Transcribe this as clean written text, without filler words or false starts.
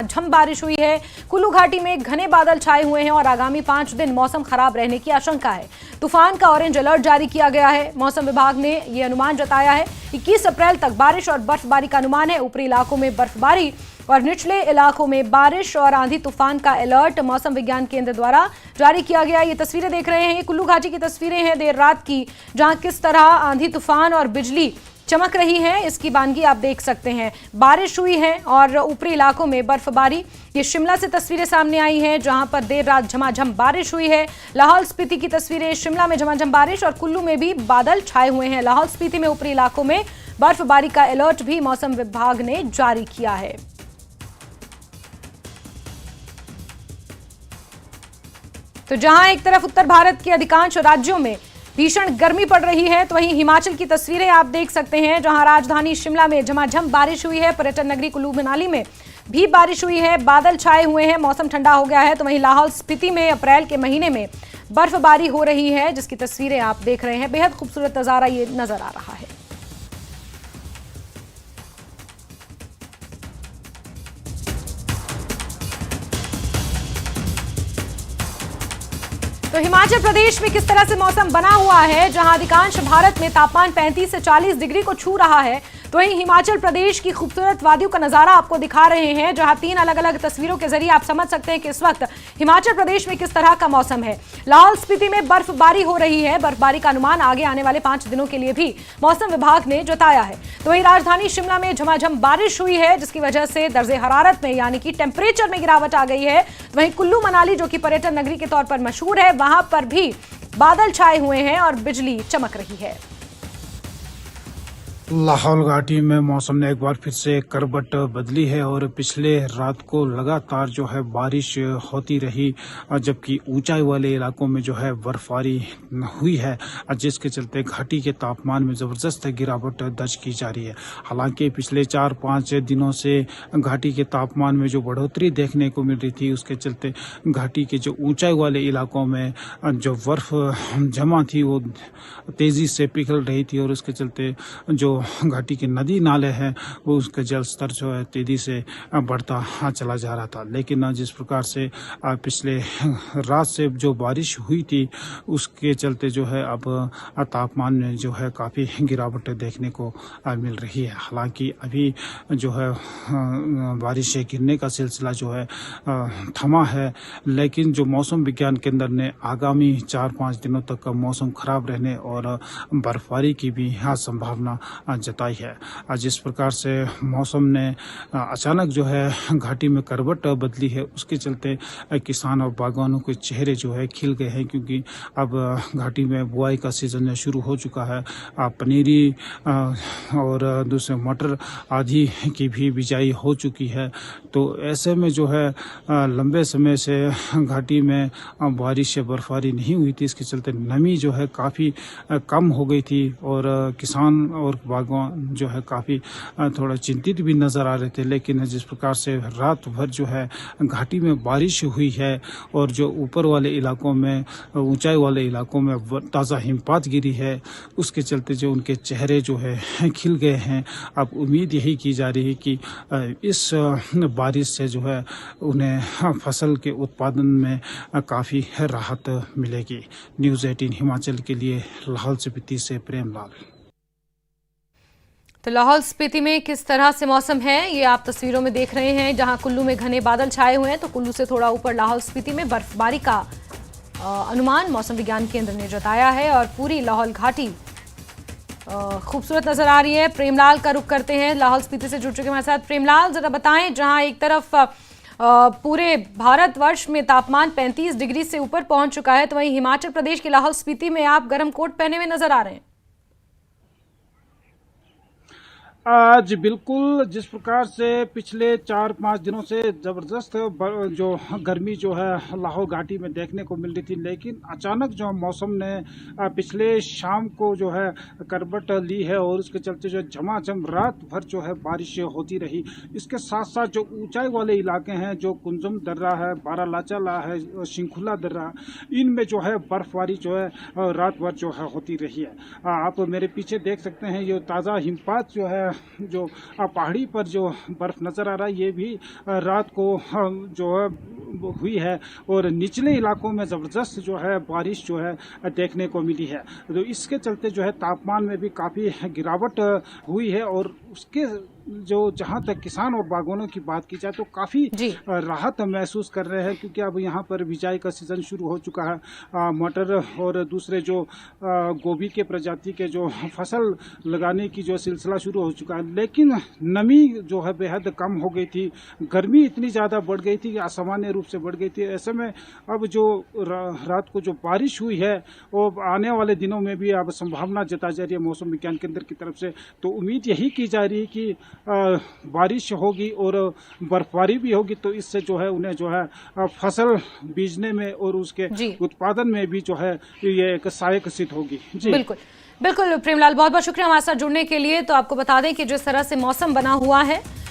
झमाझम बारिश हुई है। कुल्लू घाटी में घने बादल छाए हुए हैं और आगामी 5 दिन मौसम खराब रहने की आशंका है। तूफान का ऑरेंज अलर्ट जारी किया गया है। मौसम विभाग ने यह अनुमान जताया है 21 अप्रैल तक बारिश और बर्फबारी का अनुमान है। ऊपरी इलाकों में बर्फबारी और निचले इलाकों में बारिश और आंधी तूफान का अलर्ट मौसम विज्ञान केंद्र द्वारा जारी किया गया। ये तस्वीरें देख रहे हैं, ये कुल्लू घाटी की तस्वीरें हैं देर रात की, जहां किस तरह आंधी तूफान और बिजली चमक रही है, इसकी बानगी आप देख सकते हैं। बारिश हुई है और ऊपरी इलाकों में बर्फबारी। ये शिमला से तस्वीरें सामने आई हैं, जहां पर देर रात झमाझम बारिश हुई है। लाहौल स्पीति की तस्वीरें, शिमला में झमाझम बारिश और कुल्लू में भी बादल छाए हुए हैं। लाहौल स्पीति में ऊपरी इलाकों में बर्फबारी का अलर्ट भी मौसम विभाग ने जारी किया है। तो जहां एक तरफ उत्तर भारत के अधिकांश राज्यों में भीषण गर्मी पड़ रही है, तो वहीं हिमाचल की तस्वीरें आप देख सकते हैं, जहां राजधानी शिमला में झमाझम बारिश हुई है। पर्यटन नगरी कुल्लू मनाली में भी बारिश हुई है, बादल छाए हुए हैं, मौसम ठंडा हो गया है। तो वहीं लाहौल स्पीति में अप्रैल के महीने में बर्फबारी हो रही है, जिसकी तस्वीरें आप देख रहे हैं। बेहद खूबसूरत नजारा ये नजर आ रहा है। तो हिमाचल प्रदेश में किस तरह से मौसम बना हुआ है, जहां अधिकांश भारत में तापमान 35 से 40 डिग्री को छू रहा है, तो वहीं हिमाचल प्रदेश की खूबसूरत वादियों का नजारा आपको दिखा रहे हैं, जहां 3 अलग अलग तस्वीरों के जरिए आप समझ सकते हैं कि इस वक्त हिमाचल प्रदेश में किस तरह का मौसम है। लाहौल स्पीति में बर्फबारी हो रही है। बर्फबारी का अनुमान आगे आने वाले 5 दिनों के लिए भी मौसम विभाग ने जताया है। तो वहीं राजधानी शिमला में झमाझम बारिश हुई है, जिसकी वजह से दर्जे हरारत में यानी कि टेम्परेचर में गिरावट आ गई है। तो वहीं कुल्लू मनाली, जो कि पर्यटन नगरी के तौर पर मशहूर है, वहां पर भी बादल छाए हुए हैं और बिजली चमक रही है। लाहौल घाटी में मौसम ने एक बार फिर से करवट बदली है और पिछले रात को लगातार जो है बारिश होती रही, जबकि ऊंचाई वाले इलाकों में जो है बर्फबारी हुई है, जिसके चलते घाटी के तापमान में ज़बरदस्त गिरावट दर्ज की जा रही है। हालांकि पिछले 4-5 दिनों से घाटी के तापमान में जो बढ़ोतरी देखने को मिल रही थी, उसके चलते घाटी के जो ऊंचाई वाले इलाकों में जो बर्फ जमा थी वो तेज़ी से पिघल रही थी और उसके चलते जो घाटी के नदी नाले हैं वो उसका जल स्तर जो है तेजी से बढ़ता चला जा रहा था। लेकिन जिस प्रकार से पिछले रात से जो बारिश हुई थी, उसके चलते जो है अब तापमान में जो है काफ़ी गिरावट देखने को मिल रही है। हालांकि अभी जो है बारिश गिरने का सिलसिला जो है थमा है, लेकिन जो मौसम विज्ञान केंद्र ने आगामी 4-5 दिनों तक मौसम खराब रहने और बर्फबारी की भी संभावना जताई है। जिस प्रकार से मौसम ने अचानक जो है घाटी में करवट बदली है, उसके चलते किसान और बागवानों के चेहरे जो है खिल गए हैं, क्योंकि अब घाटी में बुआई का सीजन शुरू हो चुका है। पनीरी और दूसरे मटर आदि की भी बिजाई हो चुकी है। तो ऐसे में जो है लंबे समय से घाटी में बारिश या बर्फबारी नहीं हुई थी, इसके चलते नमी जो है काफ़ी कम हो गई थी और किसान और बागवान जो है काफ़ी थोड़ा चिंतित भी नज़र आ रहे थे। लेकिन जिस प्रकार से रात भर जो है घाटी में बारिश हुई है और जो ऊपर वाले इलाकों में, ऊंचाई वाले इलाकों में ताज़ा हिमपात गिरी है, उसके चलते जो उनके चेहरे जो है खिल गए हैं। अब उम्मीद यही की जा रही है कि इस बारिश से जो है उन्हें फसल के उत्पादन में काफ़ी राहत मिलेगी। न्यूज़ 18 हिमाचल के लिए लाहौल स्पीति से प्रेमलाल। तो लाहौल स्पीति में किस तरह से मौसम है ये आप तस्वीरों में देख रहे हैं, जहां कुल्लू में घने बादल छाए हुए हैं, तो कुल्लू से थोड़ा ऊपर लाहौल स्पीति में बर्फबारी का अनुमान मौसम विज्ञान केंद्र ने जताया है और पूरी लाहौल घाटी खूबसूरत नजर आ रही है। प्रेमलाल का रुख करते हैं, लाहौल स्पीति से जुड़ चुके हमारे साथ। प्रेमलाल, जरा बताएं, जहां एक तरफ पूरे भारतवर्ष में तापमान 35 डिग्री से ऊपर पहुंच चुका है, तो वहीं हिमाचल प्रदेश की लाहौल स्पीति में आप गर्म कोट पहने हुए नजर आ रहे हैं। आज बिल्कुल जिस प्रकार से पिछले 4-5 दिनों से ज़बरदस्त जो गर्मी जो है लाहौल घाटी में देखने को मिल रही थी, लेकिन अचानक जो मौसम ने पिछले शाम को जो है करवट ली है और उसके चलते जो झमाझम रात भर जो है बारिश होती रही। इसके साथ साथ जो ऊंचाई वाले इलाके हैं, जो कुंजम दर्रा है, बारालाचा है, शिंखुला दर्रा, इनमें जो है बर्फबारी जो है रात भर जो है होती रही है। आप मेरे पीछे देख सकते हैं, ये ताज़ा हिमपात जो है जो पहाड़ी पर जो बर्फ नज़र आ रहा है ये भी रात को जो है हुई है और निचले इलाकों में ज़बरदस्त जो है बारिश जो है देखने को मिली है। तो इसके चलते जो है तापमान में भी काफ़ी गिरावट हुई है और उसके जो जहाँ तक किसान और बागवानों की बात की जाए तो काफ़ी राहत महसूस कर रहे हैं, क्योंकि अब यहाँ पर बिजाई का सीज़न शुरू हो चुका है। मटर और दूसरे जो गोभी के प्रजाति के जो फसल लगाने की जो सिलसिला शुरू हो चुका है, लेकिन नमी जो है बेहद कम हो गई थी, गर्मी इतनी ज़्यादा बढ़ गई थी कि असामान्य रूप से बढ़ गई थी। ऐसे में अब जो रात को जो बारिश हुई है वो आने वाले दिनों में भी अब संभावना जताई जा रही है मौसम विज्ञान केंद्र की तरफ से। तो उम्मीद यही की जा रही है कि बारिश होगी और बर्फबारी भी होगी, तो इससे जो है उन्हें जो है फसल बीजने में और उसके उत्पादन में भी जो है ये एक सहायक सिद्ध होगी। जी बिल्कुल बिल्कुल प्रेमलाल, बहुत बहुत शुक्रिया हमारे साथ जुड़ने के लिए। तो आपको बता दें कि जिस तरह से मौसम बना हुआ है